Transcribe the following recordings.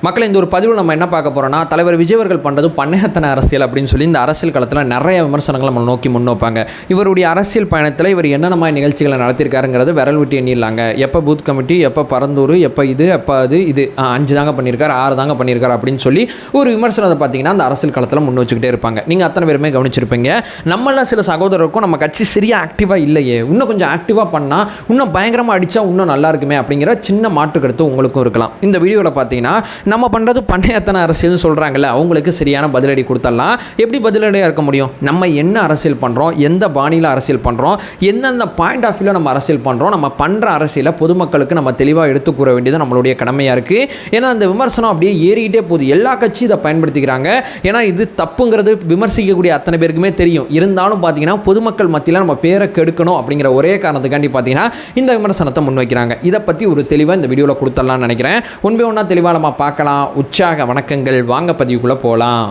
மக்கள் இந்த ஒரு பதிவில் நம்ம என்ன பார்க்க போகிறோம்னா, தலைவர் விஜய் அவர்கள் பண்ணுறது பண்ணையத்தன அரசியல் அப்படின்னு சொல்லி இந்த அரசியல் களத்தில் நிறைய விமர்சனங்கள் நம்ம நோக்கி முன்வைப்பாங்க. இவருடைய அரசியல் பயணத்தில் இவர் என்னென்ன மாதிரி நிகழ்ச்சிகளை நடத்தியிருக்காருங்கிறது விரல் விட்டு எண்ணிடலாங்க. எப்போ பூத் கமிட்டி, எப்போ பரந்தூர், எப்போ இது, எப்போ இது 5 தாங்க பண்ணியிருக்காரு, 6 தாங்க பண்ணியிருக்காரு அப்படின்னு சொல்லி ஒரு விமர்சனத்தை பார்த்தீங்கன்னா அந்த அரசியல் களத்தில் முன் வச்சுக்கிட்டே இருப்பாங்க. நீங்கள் அத்தனை பேருமே கவனிச்சிருப்பீங்க. நம்மளாம் சில சகோதரருக்கும் நம்ம கட்சி சரியாக ஆக்டிவாக இல்லையே, இன்னும் கொஞ்சம் ஆக்டிவாக பண்ணால் இன்னும் பயங்கரமாக அடித்தா இன்னும் நல்லா இருக்குமே அப்படிங்கிற சின்ன மாற்று கருத்து உங்களுக்கும் இருக்கலாம். இந்த வீடியோவில் பார்த்தீங்கன்னா நம்ம பண்ணுறது பண்ணையத்தன அரசியல்னு சொல்கிறாங்கல்ல, அவங்களுக்கு சரியான பதிலடி கொடுத்துடலாம். எப்படி பதிலடியாக இருக்க முடியும்? நம்ம என்ன அரசியல் பண்ணுறோம், எந்த பாணியில் அரசியல் பண்ணுறோம், எந்தெந்த பாயிண்ட் ஆஃப் வியூவில் நம்ம அரசியல் பண்ணுறோம், நம்ம பண்ணுற அரசியலை பொதுமக்களுக்கு நம்ம தெளிவாக எடுத்து கூற வேண்டியது நம்மளுடைய கடமையாக இருக்குது. ஏன்னா அந்த விமர்சனம் அப்படியே ஏறிக்கிட்டே போகுது. எல்லா கட்சியும் இதை பயன்படுத்திக்கிறாங்க. ஏன்னா இது தப்புங்கிறது விமர்சிக்கக்கூடிய அத்தனை பேருக்குமே தெரியும். இருந்தாலும் பார்த்தீங்கன்னா பொதுமக்கள் மத்தியில் நம்ம பேரை கெடுக்கணும் அப்படிங்கிற ஒரே காரணத்துக்காண்டி பார்த்தீங்கன்னா இந்த விமர்சனத்தை முன்வைக்கிறாங்க. இதை பற்றி ஒரு தெளிவாக இந்த வீடியோவில் கொடுத்துடலாம்னு நினைக்கிறேன். ஒன்றா தெளிவாக நம்ம பார்க்கலாம். உற்சாக வணக்கங்கள். வாங்க பதிவுக்குள்ளே போகலாம்.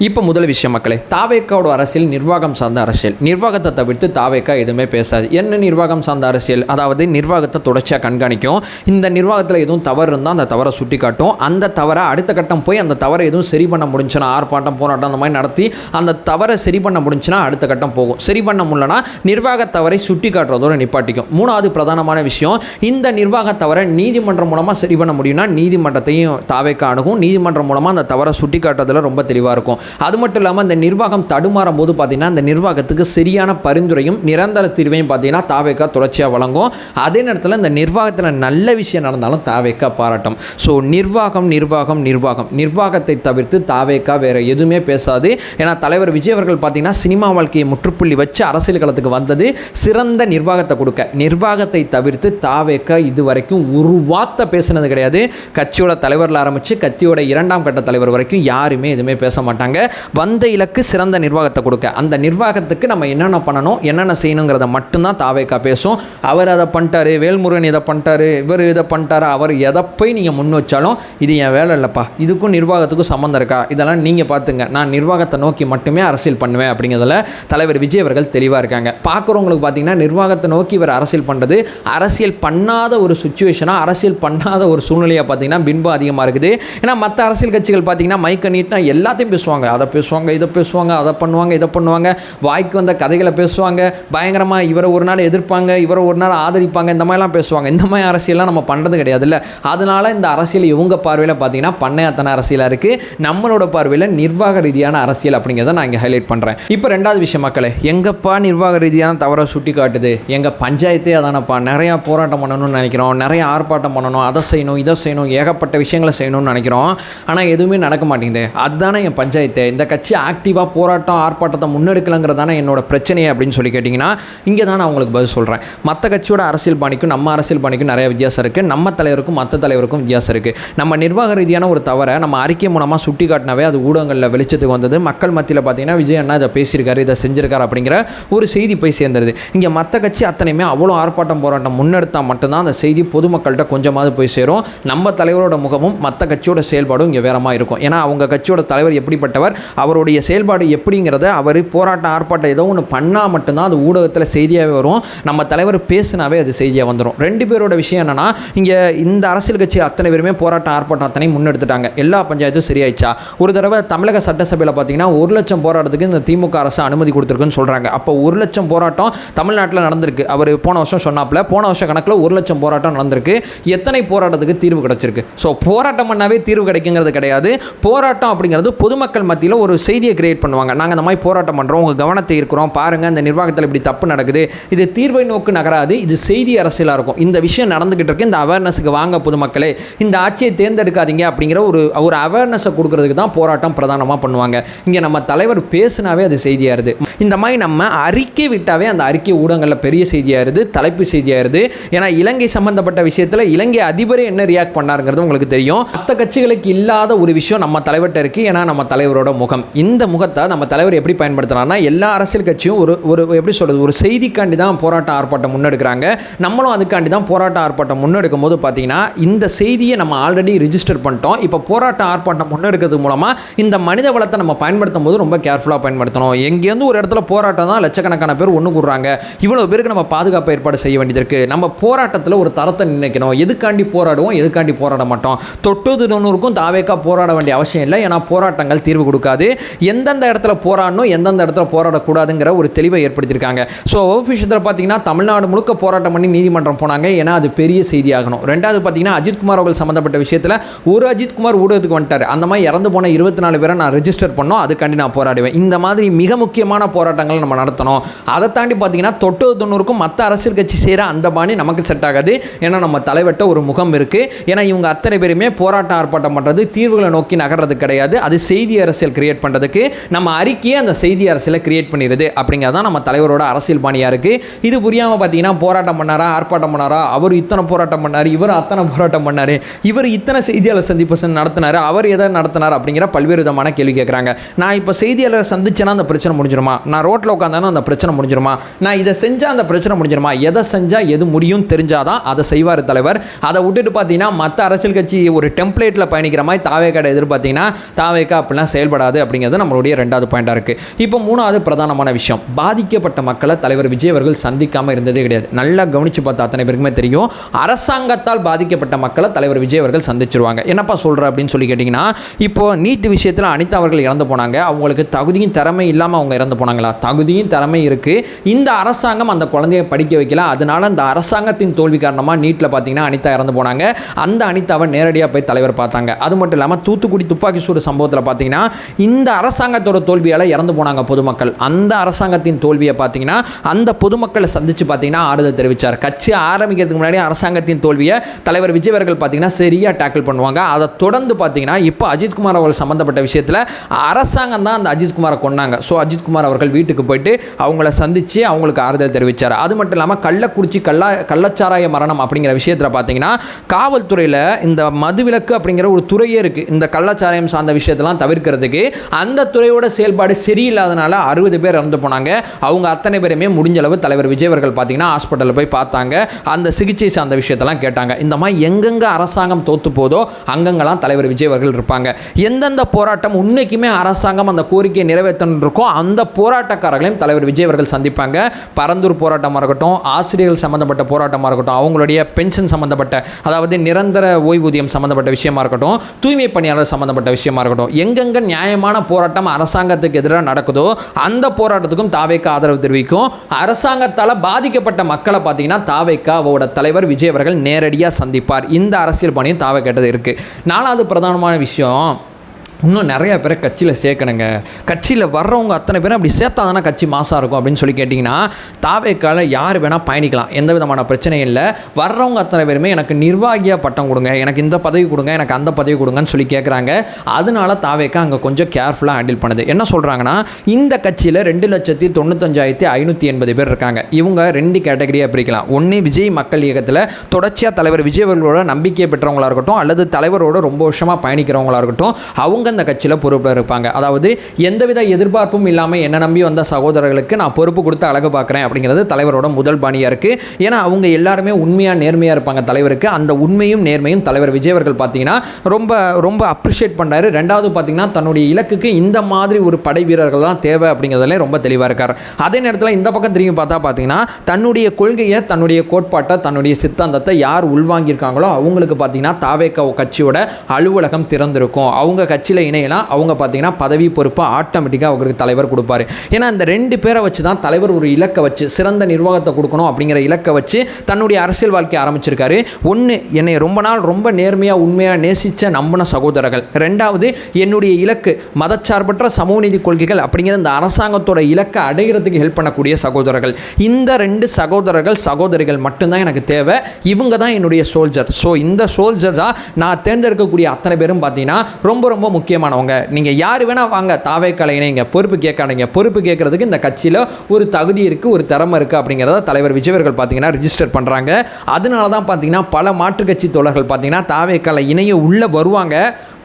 இப்போ முதல் விஷயம் மக்களே, தாவேக்காவோட அரசியல் நிர்வாகம் சார்ந்த அரசியல். நிர்வாகத்தை தவிர்த்து தாவேக்கா எதுவுமே பேசாது. என்ன நிர்வாகம் சார்ந்த அரசியல்? அதாவது நிர்வாகத்தை தொடர்ச்சியாக கண்காணிக்கும். இந்த நிர்வாகத்தில் எதுவும் தவறு இருந்தால் அந்த தவறை சுட்டி காட்டும். அந்த தவறை அடுத்த கட்டம் போய் அந்த தவறை எதுவும் சரி பண்ண முடிஞ்சுன்னா, ஆர்ப்பாட்டம் போராட்டம் அந்த மாதிரி நடத்தி அந்த தவறை சரி பண்ண முடிஞ்சுன்னா அடுத்த கட்டம் போகும். சரி பண்ண முடியலன்னா நிர்வாக தவறை சுட்டி காட்டுறதோட நிப்பாட்டிக்கும். மூணாவது பிரதானமான விஷயம், இந்த நிர்வாக தவறை நீதிமன்றம் மூலமாக சரி பண்ண முடியும்னா நீதிமன்றத்தையும் தாவேக்கா அணுகும். நீதிமன்றம் மூலமாக அந்த தவறை சுட்டி காட்டுறதுல ரொம்ப தெளிவாக இருக்கும். அது மட்டும் இல்லாமல் இந்த நிர்வாகம் தடுமாறும் போது பார்த்தீங்கன்னா இந்த நிர்வாகத்துக்கு சரியான பரிந்துரையும் நிரந்தர தீர்வையும் பார்த்தீங்கன்னா தாவேக்கா தொடர்ச்சியாக வழங்கும். அதே நேரத்தில் இந்த நிர்வாகத்தில் நல்ல விஷயம் நடந்தாலும் தாவேக்கா பாராட்டும். ஸோ நிர்வாகத்தை தவிர்த்து தாவேக்கா வேறு எதுவுமே பேசாது. ஏன்னா தலைவர் விஜய் அவர்கள் பார்த்தீங்கன்னா சினிமா வாழ்க்கையை முற்றுப்புள்ளி வச்சு அரசியல் களத்துக்கு வந்தது சிறந்த நிர்வாகத்தை கொடுக்க. நிர்வாகத்தை தவிர்த்து தாவேக்கா இது வரைக்கும் ஒரு வார்த்தை பேசினது கிடையாது. கட்சியோட தலைவரில் ஆரம்பித்து கட்சியோட 2ஆம் கட்ட தலைவர் வரைக்கும் யாருமே எதுவுமே பேச மாட்டாங்க. வந்த இலக்கு சிறந்த நிர்வாகத்தை கொடுக்க. அந்த நிர்வாகத்துக்கு நம்ம என்னென்ன பண்ணணும், என்னென்ன செய்யணுங்கிறத மட்டும்தான் தாவேக்கா பேசும். அவர் அதை பண்ணிட்டாரு, வேல்முருகன் இதை பண்ணிட்டாரு, இவர் இதை பண்ணிட்டாரு, அவர் எதை போய் நீங்கள் முன் வச்சாலும் இது என் வேலை இல்லைப்பா, இதுக்கும் நிர்வாகத்துக்கும் சம்மந்தம் இருக்கா, இதெல்லாம் நீங்கள் பார்த்துங்க, நான் நிர்வாகத்தை நோக்கி மட்டுமே அரசியல் பண்ணுவேன் அப்படிங்கிறதுல தலைவர் விஜய் அவர்கள் தெளிவாக இருக்காங்க. பார்க்குறவங்களுக்கு பார்த்தீங்கன்னா நிர்வாகத்தை நோக்கி இவர் அரசியல் பண்ணுறது அரசியல் பண்ணாத ஒரு சுச்சுவேஷனாக, அரசியல் பண்ணாத ஒரு சூழ்நிலையாக பார்த்தீங்கன்னா பின்பம் அதிகமாக இருக்குது. ஏன்னா மற்ற அரசியல் கட்சிகள் பார்த்தீங்கன்னா மைக்க நீட்டினா எல்லாத்தையும் பேசுவாங்க. அதை பேசுவாங்க, இதை பேசுவாங்க, அதை பண்ணுவாங்க, இதை பண்ணுவாங்க, வாய்க்கு வந்த கதைகளை பேசுவாங்க, பயங்கரமாக இவரை ஒரு நாள் எதிர்ப்பாங்க, இவரை ஒரு நாள் ஆதரிப்பாங்க, இந்த மாதிரிலாம் பேசுவாங்க. இந்த மாதிரி அரசியல்லாம் நம்ம பண்ணுறது கிடையாது இல்லை. அதனால் இந்த அரசியல் இவங்க பார்வையில் பார்த்தீங்கன்னா பண்ணையத்தன அரசியலாக இருக்குது. நம்மளோட பார்வையில் நிர்வாக ரீதியான அரசியல் அப்படிங்கிறத நான் இங்கே ஹைலைட் பண்ணுறேன். இப்போ 2வது விஷயம் மக்களே, எங்கப்பா நிர்வாக ரீதியான தவறை சுட்டி காட்டுது, எங்கள் பஞ்சாயத்தே அதானப்பா, நிறையா போராட்டம் பண்ணணும்னு நினைக்கிறோம், நிறைய ஆர்ப்பாட்டம் பண்ணணும், அதை செய்யணும், இதை செய்யணும், ஏகப்பட்ட விஷயங்களை செய்யணும்னு நினைக்கிறோம், ஆனால் எதுவுமே நடக்க மாட்டேங்குது. அதுதானே என் பஞ்சாயத்து. இந்த கட்சி ஆக்டிவாக போராட்டம் ஆர்ப்பாட்டத்தை முன்னெடுக்கலங்கிறதான என்னோட பிரச்சனையே அப்படின்னு சொல்லி கேட்டிங்கன்னா இங்கே தான் நான் உங்களுக்கு பதில் சொல்கிறேன். மற்ற கட்சியோட அரசியல் பாணிக்கும் நம்ம அரசியல் பாணிக்கும் நிறைய வித்தியாசம் இருக்குது. நம்ம தலைவருக்கும் மற்ற தலைவருக்கும் வித்தியாசம் இருக்குது. நம்ம நிர்வாக ரீதியான ஒரு தவறை நம்ம அறிக்கை மூலமாக சுட்டி காட்டினாவே அது ஊடகங்களில் வெளிச்சத்துக்கு வந்தது. மக்கள் மத்தியில் பார்த்தீங்கன்னா விஜய் அண்ணா இதை பேசியிருக்காரு, இதை செஞ்சிருக்காரு அப்படிங்கிற ஒரு செய்தி போய் சேர்ந்துருது. இங்கே மற்ற கட்சி அத்தனையுமே அவ்வளோ ஆர்ப்பாட்டம் போராட்டம் முன்னெடுத்தால் மட்டும்தான் அந்த செய்தி பொதுமக்கள்கிட்ட கொஞ்சமாவது போய் சேரும். நம்ம தலைவரோட முகமும் மற்ற கட்சியோட செயல்பாடும் இங்கே வேறமாக இருக்கும். ஏன்னா அவங்க கட்சியோட தலைவர் எப்படிப்பட்டவர், அவருடைய செயல்பாடு எப்படிங்கிறத அவர் போராட்டம் ஆர்ப்பாட்டம் ஏதோ ஒன்று பண்ணால் மட்டும்தான் அது ஊடகத்தில் செய்தியாகவே வரும். நம்ம தலைவர் பேசினாவே அது செய்தியாக வந்துடும். 2 பேரோட விஷயம் என்னென்னா, இங்கே இந்த அரசியல் கட்சி அத்தனை பேருமே போராட்டம் ஆர்ப்பாட்டம் அத்தனை முன்னெடுத்துட்டாங்க. எல்லா பஞ்சாயத்தும் சரியாயிடுச்சா? ஒரு தடவை தமிழக சட்டசபையில் பார்த்தீங்கன்னா 1 லட்சம் போராட்டத்துக்கு இந்த திமுக அரசு அனுமதி கொடுத்துருக்குன்னு சொல்கிறாங்க. அப்போ 1 லட்சம் போராட்டம் தமிழ்நாட்டில் நடந்திருக்கு. அவர் போன வருஷம் சொன்னாப்புல போன வருஷம் கணக்கில் 1 லட்சம் போராட்டம் நடந்திருக்கு. எத்தனை போராட்டத்துக்கு தீர்வு கிடைச்சிருக்கு? ஸோ போராட்டம் பண்ணாவே தீர்வு கிடைக்குங்கிறது கிடையாது. போராட்டம் அப்படிங்கிறது பொதுமக்கள் மத்தியில் ஒரு செய்தியை கிரியேட் பண்ணுவாங்க. நாங்கள் இந்த மாதிரி போராட்டம் பண்ணுறோம், உங்கள் கவனத்தை இருக்கிறோம், பாருங்கள் இந்த நிர்வாகத்தில் இப்படி தப்பு நடக்குது, இது தீர்வை நோக்கு நகராது, இது செய்தி அரசியலாக இருக்கும். இந்த விஷயம் நடந்துகிட்டு இருக்கு, இந்த அவேர்னஸுக்கு வாங்க பொதுமக்களே, இந்த ஆட்சியை தேர்ந்தெடுக்காதீங்க அப்படிங்கிற ஒரு அவேர்னஸை கொடுக்கறதுக்கு தான் போராட்டம் பிரதானமாக பண்ணுவாங்க. இங்கே நம்ம தலைவர் பேசினாவே அது செய்தியாயிருது. இந்த மாதிரி நம்ம அறிக்கை விட்டாவே அந்த அறிக்கை ஊடகங்களில் பெரிய செய்தியாயிருது, தலைப்பு செய்தியாயிருது. ஏன்னா இலங்கை சம்பந்தப்பட்ட விஷயத்தில் இலங்கை அதிபரே என்ன ரியாக்ட் பண்ணாருங்கிறது உங்களுக்கு தெரியும். மற்ற கட்சிகளுக்கு இல்லாத ஒரு விஷயம் நம்ம தலைவர்கிட்ட இருக்குது. ஏன்னா நம்ம தலைவரோட தலைவரோட முகம். இந்த முகத்தை நம்ம தலைவர் எப்படி பயன்படுத்துறாருன்னா, எல்லா அரசியல் கட்சியும் ஒரு எப்படி சொல்கிறது, ஒரு செய்திக்காண்டி தான் போராட்டம் ஆர்ப்பாட்டம் முன்னெடுக்கிறாங்க. நம்மளும் அதுக்காண்டி தான் போராட்டம் ஆர்ப்பாட்டம் முன்னெடுக்கும் போது பார்த்தீங்கன்னா, இந்த செய்தியை நம்ம ஆல்ரெடி ரிஜிஸ்டர் பண்ணிட்டோம். இப்போ போராட்டம் ஆர்ப்பாட்டம் முன்னெடுக்கிறது மூலமாக இந்த மனித வளத்தை நம்ம பயன்படுத்தும் போது ரொம்ப கேர்ஃபுல்லாக பயன்படுத்தணும். எங்கேருந்து ஒரு இடத்துல போராட்டம் தான் லட்சக்கணக்கான பேர் ஒன்று கூடுறாங்க. இவ்வளோ பேருக்கு நம்ம பாதுகாப்பு ஏற்பாடு செய்ய வேண்டியது இருக்குது. நம்ம போராட்டத்தில் ஒரு தரத்தை நினைக்கணும். எதுக்காண்டி போராடுவோம், எதுக்காண்டி போராட மாட்டோம். தொட்டது தொண்ணூறுக்கும் தாவேக்கா போராட வேண்டிய அவசியம் இல்லை. ஏன்னா போராட்டங்கள் தீர்வு கொடுக்காது. எந்தெந்த இடத்துல போராடணும், எந்தெந்த இடத்துல போராடக்கூடாதுங்கிற ஒரு தெளிவை ஏற்படுத்தியிருக்காங்க. ஸோ விஷயத்தில் பார்த்தீங்கன்னா தமிழ்நாடு முழுக்க போராட்டம் பண்ணி நீதிமன்றம் போனாங்க. ஏன்னா அது பெரிய செய்தியாகணும். ரெண்டாவது பார்த்தீங்கன்னா அஜித்குமார் அவர்கள் சம்மந்தப்பட்ட விஷயத்தில் ஒரு அஜித்குமார் ஊடகத்துக்கு வந்துட்டார். அந்த மாதிரி இறந்து போன 24 பேரை நான் ரெஜிஸ்டர் பண்ணோம், அதுக்காண்டி நான் போராடுவேன். இந்த மாதிரி மிக முக்கியமான போராட்டங்கள் நம்ம நடத்தணும். அதை தாண்டி பார்த்தீங்கன்னா தொட்டது தொண்ணூறுக்கும் மற்ற அரசியல் கட்சி செய்கிற அந்த பாணி நமக்கு செட் ஆகாது. ஏன்னா நம்ம தலைவட்ட ஒரு முகம் இருக்குது. ஏன்னா இவங்க அத்தனை பேருமே போராட்டம் ஆர்ப்பாட்டம் பண்ணுறது தீர்வுகளை நோக்கி நகர்றது கிடையாது. அது செய்தி அரசியல் கிரியேட் பண்ணுறதுக்கு நம்ம அறிக்கையை அந்த செய்தி அரசியலை கிரியேட் பண்ணிடுது. அப்படிங்கிறதான் நம்ம தலைவரோட அரசியல் பாணியாக இருக்குது. இது புரியாமல் பார்த்தீங்கன்னா போராட்டம் பண்ணாரா, ஆர்ப்பாட்டம் பண்ணாரா, அவர் இத்தனை போராட்டம் பண்ணார், இவர் அத்தனை போராட்டம் பண்ணார், இவர் இத்தனை செய்தியாளர் சந்திப்பு நடத்தினார், அவர் எதை நடத்தினார் அப்படிங்கிற பல்வேறு விதமான கேள்வி கேட்குறாங்க. நான் இப்போ செய்தியாளர் சந்திச்சேன்னா அந்த பிரச்சனை முடிஞ்சிருமா? நான் ரோட்டில் உட்காந்தானா அந்த பிரச்சனை முடிஞ்சிருமா? நான் இதை செஞ்சால் அந்த பிரச்சனை முடிஞ்சிருமா? எதை செஞ்சால் எது முடியும் தெரிஞ்சாதான் அதை செய்வார் தலைவர். அதை விட்டுட்டு பார்த்தீங்கன்னா மற்ற அரசியல் கட்சி ஒரு டெம்ப்ளேட்டில் பயணிக்கிற மாதிரி தாவேக்கா எதிர்பார்த்தீங்கன்னா தாவேக்கா அப்படிலாம் செயல்படாது. அப்படிங்கிறது நம்மளுடைய ரெண்டாவது பாயிண்டாக இருக்குது. இப்போ மூணாவது பிரதானமான விஷயம், பாதிக்கப்பட்ட மக்களை தலைவர் விஜய் அவர்கள் சந்திக்காமல் இருந்ததே கிடையாது. நல்லா கவனித்து பார்த்தா அத்தனை பேருக்குமே தெரியும், அரசாங்கத்தால் பாதிக்கப்பட்ட மக்களை தலைவர் விஜய் அவர்கள் சந்திச்சிருவாங்க. என்னப்பா சொல்கிற அப்படின்னு சொல்லி கேட்டிங்கன்னா, இப்போ நீட் விஷயத்தில் அனிதா அவர்கள் இறந்து போனாங்க. அவங்களுக்கு தகுதியும் திறமை இல்லாமல் அவங்க இறந்து போனாங்களா? தகுதியும் திறமை இருக்குது. இந்த அரசாங்கம் அந்த குழந்தையை படிக்க வைக்கல. அதனால அந்த அரசாங்கத்தின் தோல்வி காரணமாக நீட்டில் பார்த்தீங்கன்னா அனிதா இறந்து போனாங்க. அந்த அனிதாவை நேரடியாக போய் தலைவர் பார்த்தாங்க. அது மட்டும் இல்லாமல் தூத்துக்குடி துப்பாக்கி சூடு சம்பவத்தில் பார்த்தீங்கன்னா இந்த அரசாங்கத்தோட தோல்வியால் இறந்து போனாங்க பொதுமக்கள். அந்த அரசாங்கத்தின் தோல்வியை பார்த்தீங்கன்னா அந்த பொதுமக்களை சந்தித்து பார்த்தீங்கன்னா ஆறுதல் தெரிவித்தார். கட்சி ஆரம்பிக்கிறதுக்கு முன்னாடி அரசாங்கத்தின் தோல்வியை தலைவர் விஜய் அவர்கள் பார்த்தீங்கன்னா சரியாக டேக்கிள் பண்ணுவாங்க. அதை தொடர்ந்து பார்த்தீங்கன்னா இப்போ அஜித்குமார் அவர்கள் சம்பந்தப்பட்ட விஷயத்தில் அரசாங்கம் தான் அந்த அஜித்குமாரை கொண்டாங்க. ஸோ அஜித்குமார் அவர்கள் வீட்டுக்கு போயிட்டு அவங்கள சந்தித்து அவங்களுக்கு ஆறுதல் தெரிவித்தார். அது மட்டும் இல்லாமல் கள்ளக்குறிச்சி கள்ளச்சாராய மரணம் அப்படிங்கிற விஷயத்தில் பார்த்தீங்கன்னா காவல்துறையில் இந்த மதுவிலக்கு அப்படிங்கிற ஒரு துறையே இருக்குது. இந்த கள்ளச்சாராயம் சார்ந்த விஷயத்தெல்லாம் தவிர்க்கிறதுக்கு அந்த துறையோட செயல்பாடு சரியில்லாதனால 60 பேர் இறந்து போனாங்க. அவங்க அத்தனை பேருமே முடிஞ்ச அளவு தலைவர் விஜய் அவர்கள் பார்த்தீங்கன்னா ஹாஸ்பிட்டலில் போய் பார்த்தாங்க. அந்த சிகிச்சை சார்ந்த விஷயத்தெல்லாம் கேட்டாங்க. இந்த மாதிரி எங்கெங்கே அரசாங்கம் தோற்று போதோ அங்கங்கெல்லாம் தலைவர் விஜய் அவர்கள் இருப்பாங்க. எந்தெந்த போராட்டம் உண்மைக்குமே அரசாங்கம் அந்த கோரிக்கையை நிறைவேற்றணும் இருக்கோ அந்த போராட்டக்காரர்களையும் தலைவர் விஜய் அவர்கள் சந்திப்பாங்க. பரந்தூர் போராட்டமாக இருக்கட்டும், ஆசிரியர்கள் சம்பந்தப்பட்ட போராட்டமாக இருக்கட்டும், அவங்களுடைய பென்ஷன் சம்பந்தப்பட்ட, அதாவது நிரந்தர ஓய்வூதியம் சம்பந்தப்பட்ட விஷயமா இருக்கட்டும், தூய்மை பணியாளர் சம்பந்தப்பட்ட விஷயமா இருக்கட்டும், எங்கெங்க நியாயமான போராட்டம் அரசாங்கத்துக்கு எதிராக நடக்குதோ அந்த போராட்டத்துக்கும் தாவேக்கா ஆதரவு தெரிவிக்கும். அரசாங்கத்தால் பாதிக்கப்பட்ட மக்களை பார்த்தீங்கன்னா தாவேக்காவோட தலைவர் விஜய் அவர்கள் நேரடியாக சந்திப்பார். இந்த அரசியல் பணியும் தாவே கேட்டது இருக்குது. நாலாவது பிரதானமான விஷயம், இன்னும் நிறையா பேரை கட்சியில் சேர்க்கணுங்க. கட்சியில் வர்றவங்க அத்தனை பேரும் அப்படி சேர்த்தா தானே கட்சி மாசாக இருக்கும் அப்படின்னு சொல்லி கேட்டிங்கன்னா, தாவேக்கால யார் வேணால் பயணிக்கலாம், எந்த விதமான பிரச்சனையும் இல்லை. வர்றவங்க அத்தனை பேருமே எனக்கு நிர்வாகியாக பட்டம் கொடுங்க, எனக்கு இந்த பதவி கொடுங்க, எனக்கு அந்த பதவி கொடுங்கன்னு சொல்லி கேட்குறாங்க. அதனால தாவேக்கா அங்கே கொஞ்சம் கேர்ஃபுல்லாக ஹேண்டில் பண்ணுது. என்ன சொல்கிறாங்கன்னா, இந்த கட்சியில் 2,95,580 பேர் இருக்காங்க. இவங்க 2 கேட்டகரியாக பிரிக்கலாம். ஒன்று விஜய் மக்கள் இயக்கத்தில் தொடர்ச்சியாக தலைவர் விஜய் அவர்களோட நம்பிக்கை பெற்றவங்களாக இருக்கட்டும், அல்லது தலைவரோட ரொம்ப வருஷமாக பயணிக்கிறவங்களாக இருக்கட்டும், அவங்க அந்த கட்சியில் பொறுப்பில் இருப்பாங்க. அதாவது எந்தவித எதிர்பார்ப்பும் இல்லாமல் என்ன நம்பி வந்த சகோதரர்களுக்கு நான் பொறுப்பு கொடுத்து அழகு பார்க்குறேன் அப்படிங்கிறது தலைவரோட முதல் பாணியாக இருக்குது. ஏன்னா அவங்க எல்லாருமே உண்மையாக நேர்மையாக இருப்பாங்க தலைவருக்கு. அந்த உண்மையும் நேர்மையும் தலைவர் விஜய் அவர்கள் பார்த்தீங்கன்னா ரொம்ப ரொம்ப அப்ரிஷியேட் பண்ணுறாரு. ரெண்டாவது பார்த்தீங்கன்னா தன்னுடைய இலக்குக்கு இந்த மாதிரி ஒரு படை வீரர்கள் தான் தேவை அப்படிங்கிறதுல ரொம்ப தெளிவாக இருக்கார். அதே நேரத்தில் இந்த பக்கம் திரும்பி பார்த்தீங்கன்னா தன்னுடைய கொள்கையை, தன்னுடைய கோட்பாட்டை, தன்னுடைய சித்தாந்தத்தை யார் உள்வாங்கியிருக்காங்களோ அவங்களுக்கு பார்த்தீங்கன்னா தாவேக்கா கட்சியோட அலுவலகம் திறந்திருக்கும். அவங்க கட்சியில் இணையலாம். அவங்க பார்த்தீங்கன்னா பதவி பொறுப்பு ஆட்டோமேட்டிக்காக அவருக்கு தலைவர் கொடுப்பாரு. ஏன்னா இந்த 2 பேரை வச்சு தான் தலைவர் ஒரு இலக்கை வச்சு சிறந்த நிர்வாகத்தை கொடுக்கணும் அப்படிங்கிற இலக்கை வச்சு தன்னுடைய அரசியல் வாழ்க்கையை ஆரம்பிச்சிருக்காரு. ஒன்று, என்னை ரொம்ப நாள் ரொம்ப நேர்மையாக உண்மையாக நேசித்த நம்பின சகோதரர்கள். ரெண்டாவது, என்னுடைய இலக்கு மதச்சார்பற்ற சமூக நீதி கொள்கைகள் அப்படிங்கிற இந்த அரசாங்கத்தோட இலக்கை அடைகிறதுக்கு ஹெல்ப் பண்ணக்கூடிய சகோதரர்கள். இந்த 2 சகோதரர்கள் சகோதரிகள் மட்டும்தான் எனக்கு தேவை. இவங்க தான் என்னுடைய சோல்ஜர். ஸோ இந்த சோல்ஜர் தான் நான் தேர்ந்தெடுக்கக்கூடிய அத்தனை பேரும் பார்த்தீங்கன்னா ரொம்ப ரொம்ப முக்கியமானவங்க. நீங்கள் யார் வேணால் வாங்க தாவேக்கால இணைங்க, பொறுப்பு கேட்காதீங்க. பொறுப்பு கேட்கறதுக்கு இந்த கட்சியில் ஒரு தகுதி இருக்குது, ஒரு திறமை இருக்குது அப்படிங்கிறத தலைவர் விஜய் அவர்கள் பார்த்தீங்கன்னா ரிஜிஸ்டர் பண்ணுறாங்க. அதனால தான் பார்த்தீங்கன்னா பல மாற்றுக் கட்சி தோழர்கள் பார்த்தீங்கன்னா தாவேக்கால இணைய உள்ளே வருவாங்க.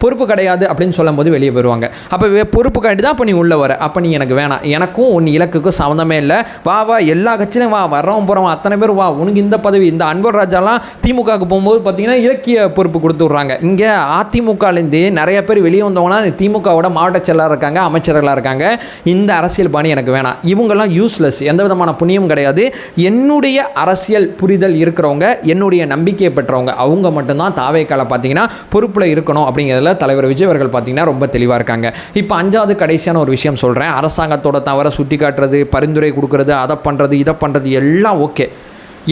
பொறுப்பு கிடையாது அப்படின்னு சொல்லும்போது வெளியே போயிடுவாங்க. அப்போ பொறுப்பு காட்டி தான் அப்போ நீ உள்ளே வர, அப்போ நீ எனக்கு வேணாம், எனக்கும் உன் இலக்குக்கும் சம்மந்தமே இல்லை, வா வா எல்லா கட்சியிலும் வா, வர்றவன் போகிறவன் அத்தனை பேர் வா, உனக்கு இந்த பதவி. இந்த அன்வர் ராஜாலாம் திமுகவுக்கு போகும்போது பார்த்தீங்கன்னா இலக்கிய பொறுப்பு கொடுத்து விட்றாங்க. இங்கே அதிமுகலேருந்து நிறைய பேர் வெளியே வந்தவங்கன்னா திமுகவோட மாவட்ட செயலாளர் இருக்காங்க, அமைச்சர்களாக இருக்காங்க. இந்த அரசியல் பாணி எனக்கு வேணாம், இவங்கெல்லாம் யூஸ்லெஸ், எந்த விதமான புண்ணியம் கிடையாது. என்னுடைய அரசியல் புரிதல் இருக்கிறவங்க, என்னுடைய நம்பிக்கையை பெற்றவங்க, அவங்க மட்டும்தான் தாவேக்கால பார்த்தீங்கன்னா பொறுப்பில் இருக்கணும் அப்படிங்கிறதுல தலைவர் விஜய் அவர்கள் பார்த்தீங்கன்னா ரொம்ப தெளிவாக இருக்காங்க. இப்போ 5வது கடைசியான ஒரு விஷயம் சொல்கிறேன். அரசாங்கத்தோட தவற சுட்டி காட்டுறது, பரிந்துரை கொடுக்கறது, அதை பண்ணுறது இதை பண்ணுறது எல்லாம் ஓகே.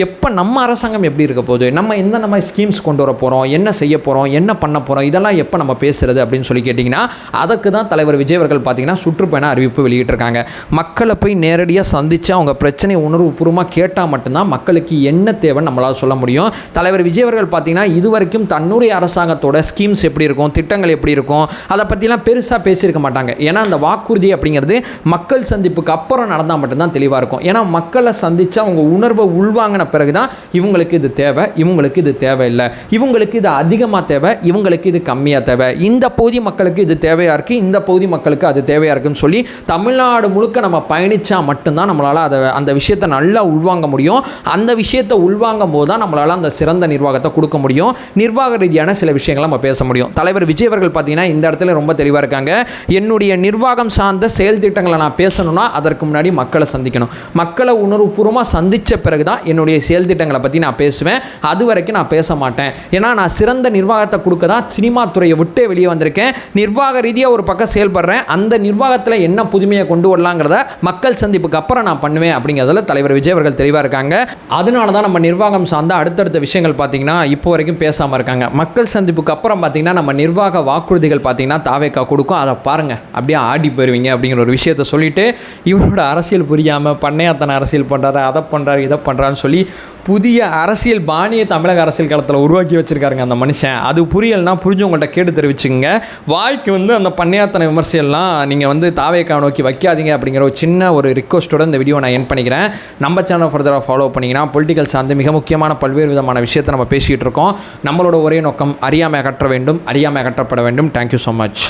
எப்போ நம்ம அரசாங்கம் எப்படி இருக்க போகுது, நம்ம எந்த மாதிரி ஸ்கீம்ஸ் கொண்டு வர போகிறோம், என்ன செய்ய போகிறோம், என்ன பண்ண போகிறோம், இதெல்லாம் எப்போ நம்ம பேசுகிறது அப்படின்னு சொல்லி கேட்டிங்கன்னா அதுக்கு தான் தலைவர் விஜய் அவர்கள் பார்த்திங்கன்னா சுற்றுப்பயண அறிவிப்பு வெளியிட்டிருக்காங்க. மக்களை போய் நேரடியாக சந்தித்து அவங்க பிரச்சனை உணர்வுபூர்வமாக கேட்டால் மட்டும்தான் மக்களுக்கு என்ன தேவைன்னு நம்மளால் சொல்ல முடியும். தலைவர் விஜய் அவர்கள் பார்த்திங்கன்னா இது வரைக்கும் தன்னுடைய அரசாங்கத்தோட ஸ்கீம்ஸ் எப்படி இருக்கும், திட்டங்கள் எப்படி இருக்கும், அதை பற்றிலாம் பெருசாக பேசியிருக்க மாட்டாங்க. ஏன்னா அந்த வாக்குறுதி அப்படிங்கிறது மக்கள் சந்திப்புக்கு அப்புறம் நடந்தால் மட்டும்தான் தெளிவாக இருக்கும். ஏன்னா மக்களை சந்தித்து அவங்க உணர்வை உள்வாங்கின பிறகுதான் இவங்களுக்கு இது தேவை, இவங்களுக்கு இது தேவையில்லை, இவங்களுக்கு இது அதிகமாக தேவை, இவங்களுக்கு இது கம்மியாக தேவை, இந்த பகுதி மக்களுக்கு இது தேவையாக இருக்குது, இந்த பகுதி மக்களுக்கு அது தேவையாக இருக்குன்னு சொல்லி தமிழ்நாடு முழுக்க நம்ம பயணித்தா மட்டும்தான் நம்மளால் அந்த விஷயத்தை நல்லா உள்வாங்க முடியும். அந்த விஷயத்தை உள்வாங்கும் போது தான் நம்மளால் அந்த சிறந்த நிர்வாகத்தை கொடுக்க முடியும். நிர்வாக ரீதியான சில விஷயங்களை நம்ம பேச முடியும். தலைவர் விஜய் அவர்கள் பார்த்தீங்கன்னா இந்த இடத்துல ரொம்ப தெளிவாக இருக்காங்க. என்னுடைய நிர்வாகம் சார்ந்த செயல் திட்டங்களை நான் பேசணும்னா அதற்கு முன்னாடி மக்களை சந்திக்கணும். மக்களை உணர்வுபூர்வமாக சந்தித்த பிறகு தான் என்னுடைய செயல் திட்டங்களை பற்றி நான் பேசுவேன். அது வரைக்கும் நான் பேச மாட்டேன். ஏன்னா நான் சிறந்த நிர்வாகத்தை கொடுக்க தான் சினிமா துறையை விட்டே வெளியே வந்திருக்கேன். நிர்வாக ரீதியாக ஒரு பக்கம் செயல்படுறேன். அந்த நிர்வாகத்தில் என்ன புதுமையை கொண்டு வரலாங்கிறத மக்கள் சந்திப்புக்கு அப்புறம் நான் பண்ணுவேன் அப்படிங்கிறதுல தலைவர் விஜய் அவர்கள் தெளிவாக இருக்காங்க. அதனால தான் நம்ம நிர்வாகம் சார்ந்த அடுத்தடுத்த விஷயங்கள் பார்த்தீங்கன்னா இப்போ வரைக்கும் பேசாமல் இருக்காங்க. மக்கள் சந்திப்புக்கு அப்புறம் பார்த்தீங்கன்னா நம்ம நிர்வாக வாக்குறுதிகள் பார்த்தீங்கன்னா தாவேக்கா கொடுக்கும், அதை பாருங்கள் அப்படியே ஆடி போயிருவீங்க அப்படிங்கிற ஒரு விஷயத்தை சொல்லிட்டு இவரோட அரசியல் புரியாமல் பண்ணையாத்தனை அரசியல் பண்ணுறாரு, அதை பண்ணுறாரு, இதை பண்ணுறான்னு சொல்லி புதிய அரசியல் பாணியை தமிழக அரசியல் களத்தில் உருவாக்கி வச்சுருக்காருங்க அந்த மனுஷன். அது புரியலைன்னா புரிஞ்சவங்கள்ட்ட கேட்டு தெரிவிச்சுங்க. வாய்க்கு அந்த பண்ணையாத்தனை விமர்சையெல்லாம் நீங்கள் தாவேக்கா நோக்கி வைக்காதீங்க அப்படிங்கிற ஒரு சின்ன ஒரு ரிக்வஸ்ட்டோட இந்த வீடியோ நான் என் பண்ணிக்கிறேன். நம்ம சேனல் ஃபர்தராக ஃபாலோ பண்ணிங்கன்னா பொலிட்டிக்கல் சார்ந்து மிக முக்கியமான பல்வேறு விதமான விஷயத்தை நம்ம பேசிகிட்டு இருக்கோம். நம்மளோட ஒரே நோக்கம் அறியாமை அகற்ற வேண்டும், அறியாமை அகற்றப்பட வேண்டும். Thank you so much.